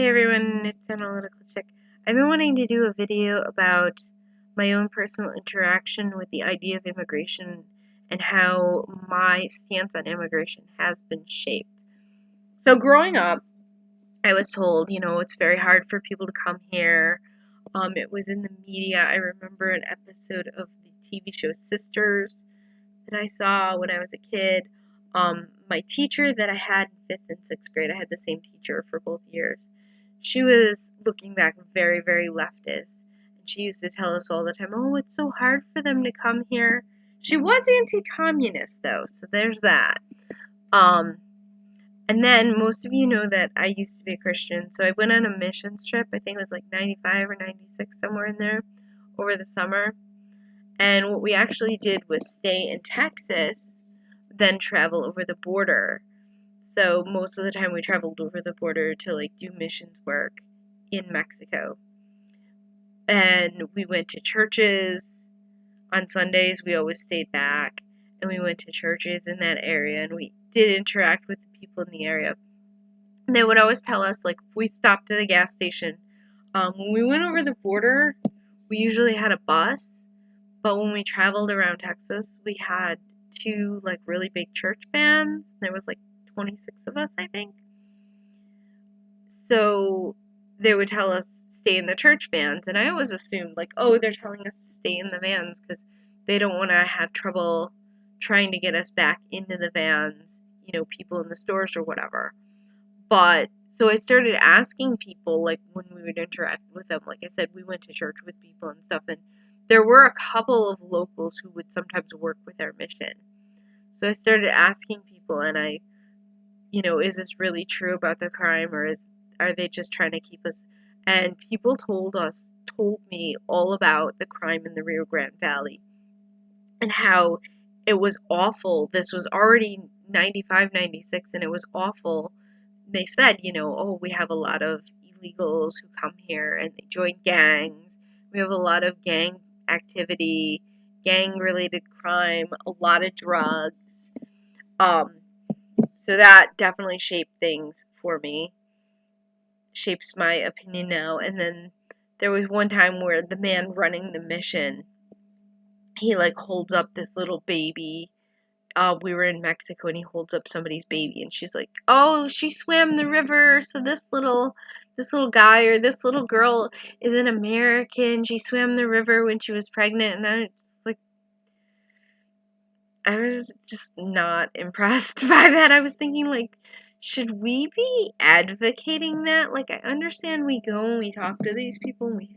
Hey everyone, it's Analytical Chick. I've been wanting to do a video about my own personal interaction with the idea of immigration and how my stance on immigration has been shaped. So growing up, I was told, it's very hard for people to come here. It was in the media. I remember an episode of the TV show Sisters that I saw when I was a kid. My teacher that I had in 5th and 6th grade, I had the same teacher for both years. She was, looking back, very, very leftist. And she used to tell us all the time, oh, it's so hard for them to come here. She was anti-communist, though, so there's that. And then most of you know that I used to be a Christian, so I went on a missions trip. I think it was like 95 or 96, somewhere in there, over the summer. And what we actually did was stay in Texas, then travel over the border. So most of the time we traveled over the border to do missions work in Mexico. And we went to churches on Sundays. We always stayed back and we went to churches in that area, and we did interact with the people in the area. And they would always tell us, if we stopped at a gas station, when we went over the border, we usually had a bus, but when we traveled around Texas, we had two really big church vans. There was 26 of us, I think. So they would tell us stay in the church vans, and I always assumed they're telling us to stay in the vans because they don't want to have trouble trying to get us back into the vans, people in the stores or whatever. But so I started asking people when we would interact with them. Like I said, we went to church with people and stuff, and there were a couple of locals who would sometimes work with our mission. So I started asking people, and is this really true about the crime, or are they just trying to keep us? And people told me all about the crime in the Rio Grande Valley and how it was awful. This was already 95, 96, and it was awful. They said, we have a lot of illegals who come here and they join gangs. We have a lot of gang activity, gang-related crime, a lot of drugs. So that definitely shaped things for me, shapes my opinion now. And then there was one time where the man running the mission, he holds up this little baby. We were in Mexico, and he holds up somebody's baby, and she's like, oh, she swam the river, so this little guy or this little girl is an American. She swam the river when she was pregnant. And I was just not impressed by that. I was thinking, should we be advocating that? I understand we go and we talk to these people and we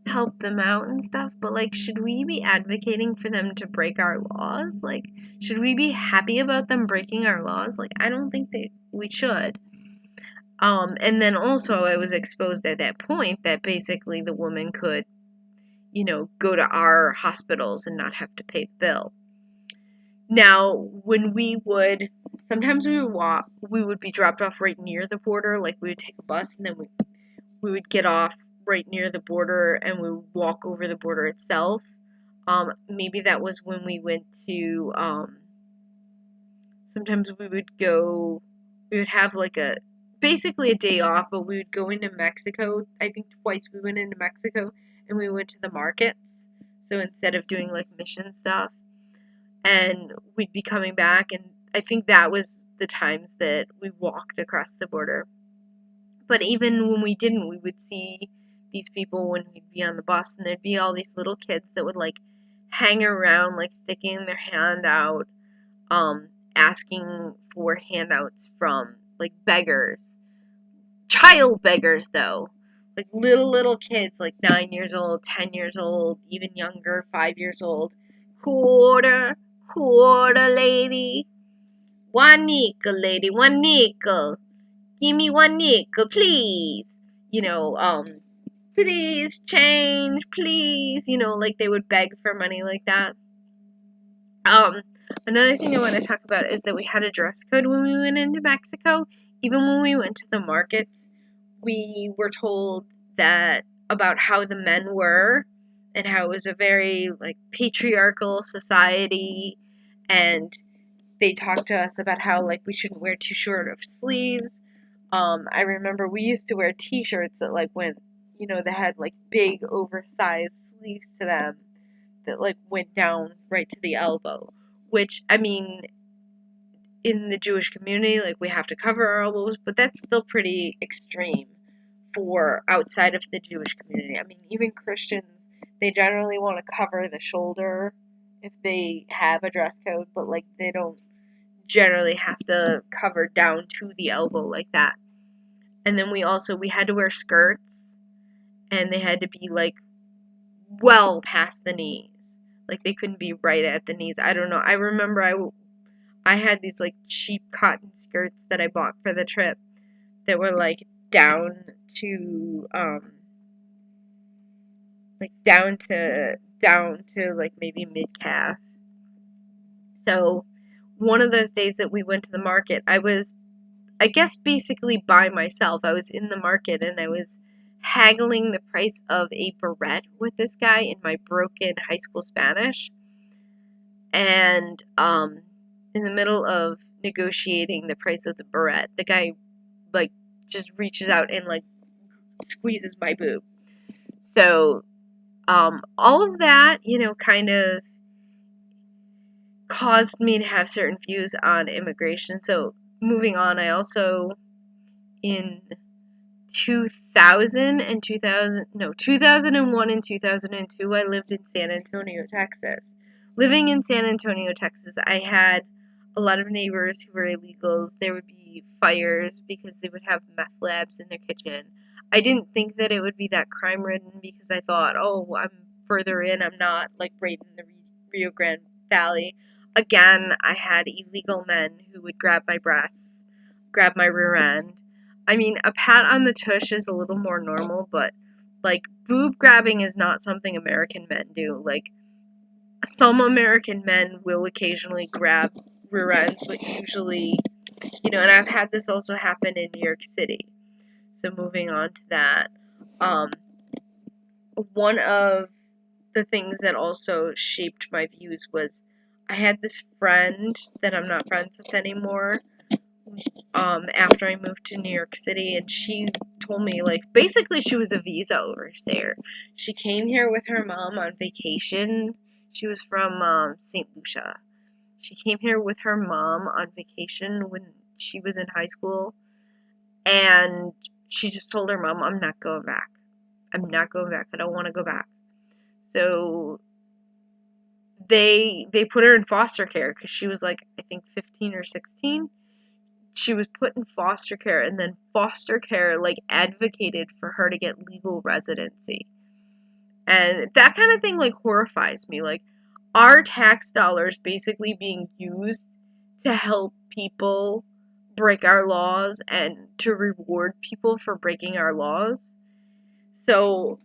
help them out and stuff, but should we be advocating for them to break our laws? Should we be happy about them breaking our laws? I don't think that we should. And then also I was exposed at that point that basically the woman could, go to our hospitals and not have to pay the bill. Now, when sometimes we would walk, we would be dropped off right near the border. We would take a bus, and then we would get off right near the border, and we would walk over the border itself. Maybe that was when we went to, sometimes we would have basically a day off, but we would go into Mexico. I think twice we went into Mexico, and we went to the markets. So instead of doing mission stuff, and we'd be coming back, and I think that was the times that we walked across the border. But even when we didn't, we would see these people when we'd be on the bus, and there'd be all these little kids that would hang around, sticking their hand out, asking for handouts from beggars. Child beggars, though. Little kids, 9 years old, 10 years old, even younger, 5 years old. Quarter, lady. 1 nickel, lady, 1 nickel. Give me 1 nickel, please. Please, change, please. They would beg for money like that. Another thing I want to talk about is that we had a dress code when we went into Mexico. Even when we went to the markets, we were told about how the men were, and how it was a very patriarchal society, and they talked to us about how we shouldn't wear too short of sleeves. I remember we used to wear t-shirts that like went, that had like big oversized sleeves to them that like went down right to the elbow, which, I mean, in the Jewish community, like we have to cover our elbows, but that's still pretty extreme for outside of the Jewish community. I mean, even Christians, they generally want to cover the shoulder if they have a dress code, but like they don't generally have to cover down to the elbow like that. And then we had to wear skirts, and they had to be like well past the knees. Like they couldn't be right at the knees. I don't know. I remember I had these like cheap cotton skirts that I bought for the trip that were like down to like maybe mid calf. So one of those days that we went to the market, I guess basically by myself. I was in the market and I was haggling the price of a beret with this guy in my broken high school Spanish. And in the middle of negotiating the price of the beret, the guy like just reaches out and like squeezes my boob. So all of that, kind of caused me to have certain views on immigration. So moving on, I also in 2001 and 2002, I lived in San Antonio, Texas. Living in San Antonio, Texas, I had a lot of neighbors who were illegals. There would be fires because they would have meth labs in their kitchen. I didn't think that it would be that crime-ridden because I thought, oh, I'm further in. I'm not, like, right in the Rio Grande Valley. Again, I had illegal men who would grab my breasts, grab my rear end. I mean, a pat on the tush is a little more normal, but, like, boob grabbing is not something American men do. Like, some American men will occasionally grab rear ends, but usually, and I've had this also happen in New York City. So moving on to that, one of the things that also shaped my views was I had this friend that I'm not friends with anymore, after I moved to New York City, and she told me, like, basically she was a visa overstayer. She came here with her mom on vacation. She was from St. Lucia. She came here with her mom on vacation when she was in high school, and she just told her mom, I'm not going back. I'm not going back. I don't want to go back. So they put her in foster care because she was like, I think 15 or 16. She was put in foster care, and then foster care like advocated for her to get legal residency. And that kind of thing like horrifies me. Like, our tax dollars basically being used to help people break our laws and to reward people for breaking our laws. So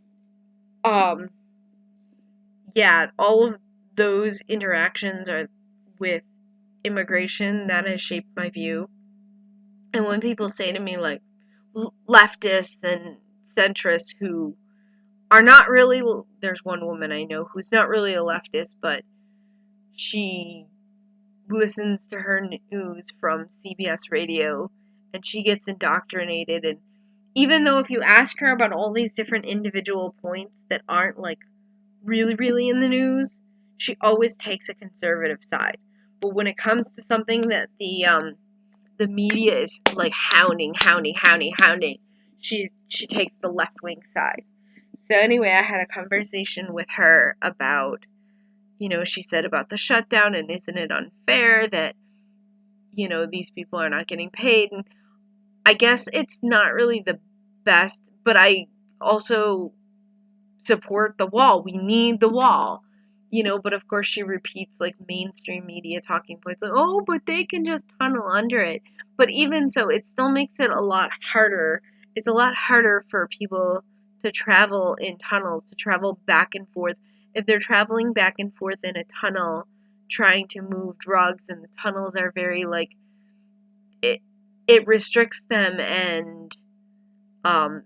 yeah, all of those interactions are with immigration that has shaped my view. And when people say to me, like, leftists and centrists who are not really, there's one woman I know who's not really a leftist, but she listens to her news from CBS radio and she gets indoctrinated. And even though if you ask her about all these different individual points that aren't like really, really in the news, she always takes a conservative side. But when it comes to something that the media is like hounding, she takes the left wing side. So anyway, I had a conversation with her about, she said about the shutdown, and isn't it unfair that, these people are not getting paid. And I guess it's not really the best, but I also support the wall. We need the wall. But of course she repeats like mainstream media talking points like, oh, but they can just tunnel under it. But even so, it still makes it a lot harder. It's a lot harder for people to travel in tunnels, to travel back and forth. If they're traveling back and forth in a tunnel trying to move drugs, and the tunnels are very like, it restricts them, and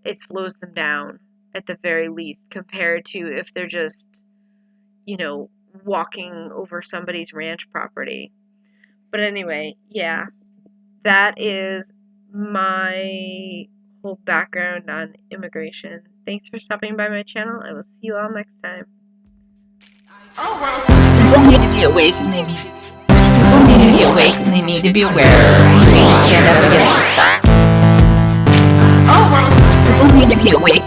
it slows them down at the very least compared to if they're just, walking over somebody's ranch property. But anyway, yeah, that is my whole background on immigration. Thanks for stopping by my channel. I will see you all next time. People need to be awake and they need to be aware. They need to stand up against the stuff. People need to be awake.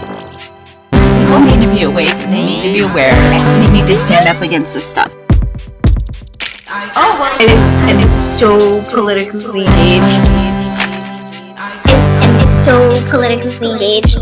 People need to be awake and they need to be aware. They need to stand up against this stuff. And it's so politically engaged. And is so politically engaged.